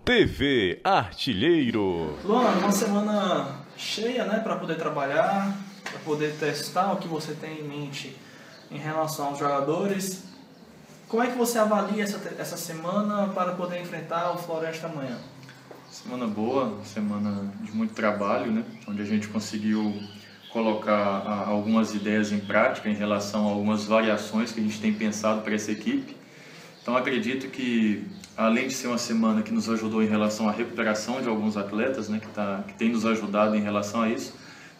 TV Artilheiro. Luan, uma semana cheia, né, para poder trabalhar, para poder testar o que você tem em mente em relação aos jogadores. Como é que você avalia essa semana para poder enfrentar o Floresta amanhã? Semana boa, semana de muito trabalho, né, onde a gente conseguiu colocar algumas ideias em prática em relação a algumas variações que a gente tem pensado para essa equipe. Então acredito que, além de ser uma semana que nos ajudou em relação à recuperação de alguns atletas, né, que tem nos ajudado em relação a isso,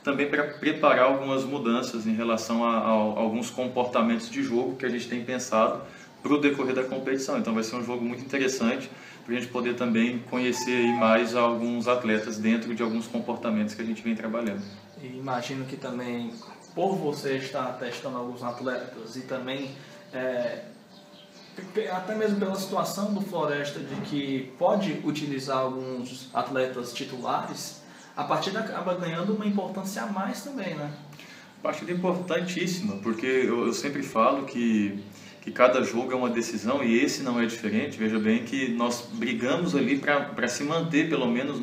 também para preparar algumas mudanças em relação a alguns comportamentos de jogo que a gente tem pensado para o decorrer da competição. Então vai ser um jogo muito interessante para a gente poder também conhecer aí mais alguns atletas dentro de alguns comportamentos que a gente vem trabalhando. E imagino que também, por você estar testando alguns atletas e também até mesmo pela situação do Floresta de que pode utilizar alguns atletas titulares, a partida acaba ganhando uma importância a mais também, né? Partida importantíssima, porque eu sempre falo que cada jogo é uma decisão e esse não é diferente. Veja bem que nós brigamos ali para se manter pelo menos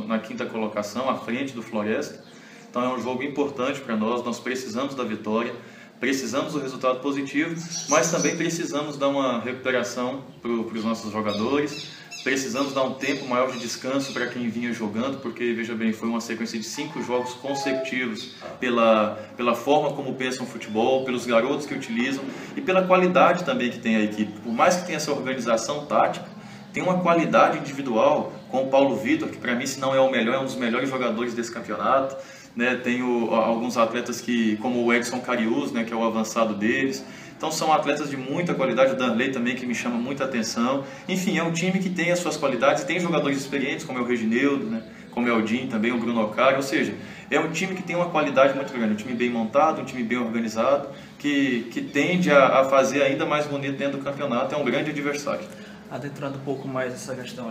na quinta colocação, à frente do Floresta. Então é um jogo importante para nós precisamos da vitória, precisamos do resultado positivo, mas também precisamos dar uma recuperação para os nossos jogadores, precisamos dar um tempo maior de descanso para quem vinha jogando, porque, veja bem, foi uma sequência de 5 jogos consecutivos pela forma como pensam o futebol, pelos garotos que utilizam e pela qualidade também que tem a equipe. Por mais que tenha essa organização tática, tem uma qualidade individual com o Paulo Vitor, que para mim, se não é o melhor, é um dos melhores jogadores desse campeonato. Né, tenho alguns atletas como o Edson Carius, né, que é o avançado deles. Então são atletas de muita qualidade, o Danley também, que me chama muita atenção. Enfim, é um time que tem as suas qualidades e tem jogadores experientes, como é o Regineudo, né, como é o Dinho também, o Bruno Ocari. Ou seja, é um time que tem uma qualidade muito grande, um time bem montado, um time bem organizado, que tende a fazer ainda mais bonito dentro do campeonato. É um grande adversário. Adentrando um pouco mais essa questão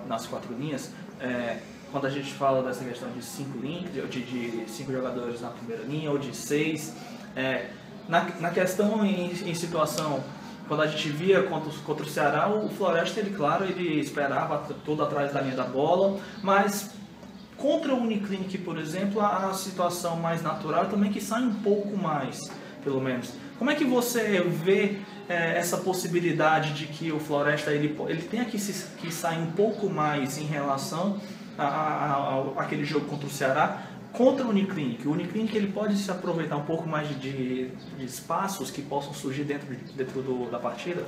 nas 4 linhas, quando a gente fala dessa questão de 5 jogadores na primeira linha ou de 6, na questão em situação, quando a gente via contra o Ceará, o Floresta, ele esperava todo atrás da linha da bola, mas contra o Uniclinic, por exemplo, a situação mais natural também que sai um pouco mais, pelo menos. Como é que você vê essa possibilidade de que o Floresta ele tenha que sair um pouco mais em relação aquele jogo contra o Ceará, contra o Uniclinic? O Uniclinic ele pode se aproveitar um pouco mais de espaços que possam surgir dentro da partida?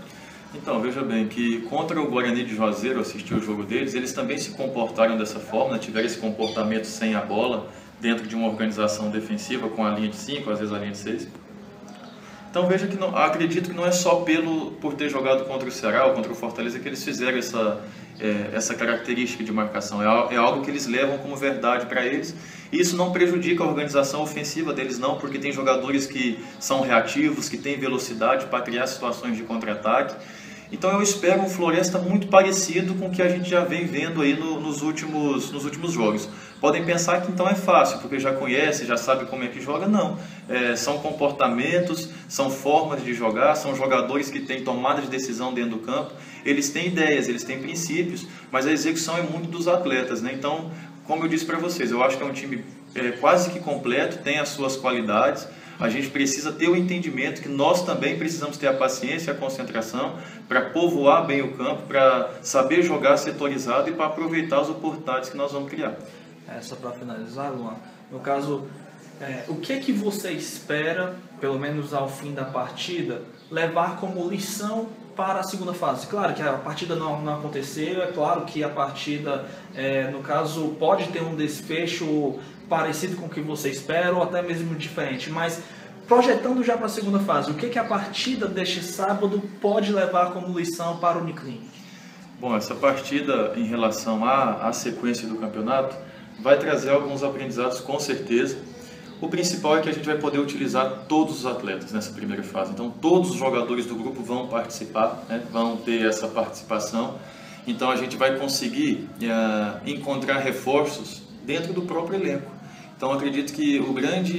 Então, veja bem que contra o Guarani de Juazeiro, eu assisti o jogo deles, eles também se comportaram dessa forma, tiveram esse comportamento sem a bola, dentro de uma organização defensiva, com a linha de 5, às vezes a linha de 6. Então veja que acredito que não é só por ter jogado contra o Ceará ou contra o Fortaleza que eles fizeram essa característica de marcação. É algo que eles levam como verdade para eles. E isso não prejudica a organização ofensiva deles não, porque tem jogadores que são reativos, que têm velocidade para criar situações de contra-ataque. Então eu espero um Floresta muito parecido com o que a gente já vem vendo aí nos últimos jogos. Podem pensar que então é fácil, porque já conhece, já sabe como é que joga. Não, são comportamentos, são formas de jogar, são jogadores que têm tomada de decisão dentro do campo. Eles têm ideias, eles têm princípios, mas a execução é muito dos atletas, né? Então, como eu disse para vocês, eu acho que é um time quase que completo, tem as suas qualidades. A gente precisa ter o entendimento que nós também precisamos ter a paciência e a concentração para povoar bem o campo, para saber jogar setorizado e para aproveitar as oportunidades que nós vamos criar. Só para finalizar, Luan, no caso, o que é que você espera, pelo menos ao fim da partida, levar como lição para a segunda fase? Claro que a partida não aconteceu, é claro que a partida, no caso, pode ter um desfecho parecido com o que você espera ou até mesmo diferente, mas projetando já para a segunda fase, o que a partida deste sábado pode levar como lição para o Uniclinic? Bom, essa partida em relação à sequência do campeonato vai trazer alguns aprendizados com certeza. O principal é que a gente vai poder utilizar todos os atletas nessa primeira fase. Então todos os jogadores do grupo vão participar, né? Vão ter essa participação. Então a gente vai conseguir encontrar reforços dentro do próprio elenco. Então acredito que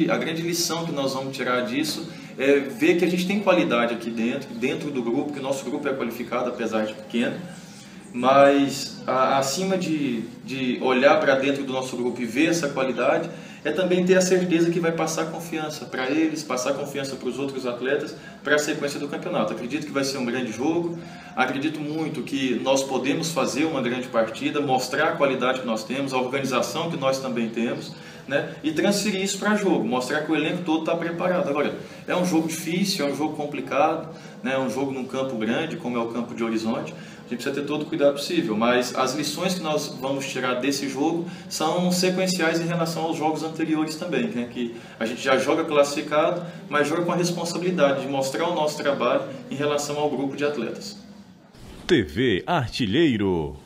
a grande lição que nós vamos tirar disso é ver que a gente tem qualidade aqui dentro do grupo, que o nosso grupo é qualificado apesar de pequeno. mas acima de olhar para dentro do nosso grupo e ver essa qualidade, é também ter a certeza que vai passar confiança para eles, passar confiança para os outros atletas para a sequência do campeonato. Acredito que vai ser um grande jogo, acredito muito que nós podemos fazer uma grande partida, mostrar a qualidade que nós temos, a organização que nós também temos, né? E transferir isso para jogo, mostrar que o elenco todo está preparado. Agora, é um jogo difícil, é um jogo complicado, né? É um jogo num campo grande, como é o campo de Horizonte. A gente precisa ter todo o cuidado possível, mas as lições que nós vamos tirar desse jogo são sequenciais em relação aos jogos anteriores também, né? Que a gente já joga classificado, mas joga com a responsabilidade de mostrar o nosso trabalho em relação ao grupo de atletas. TV Artilheiro.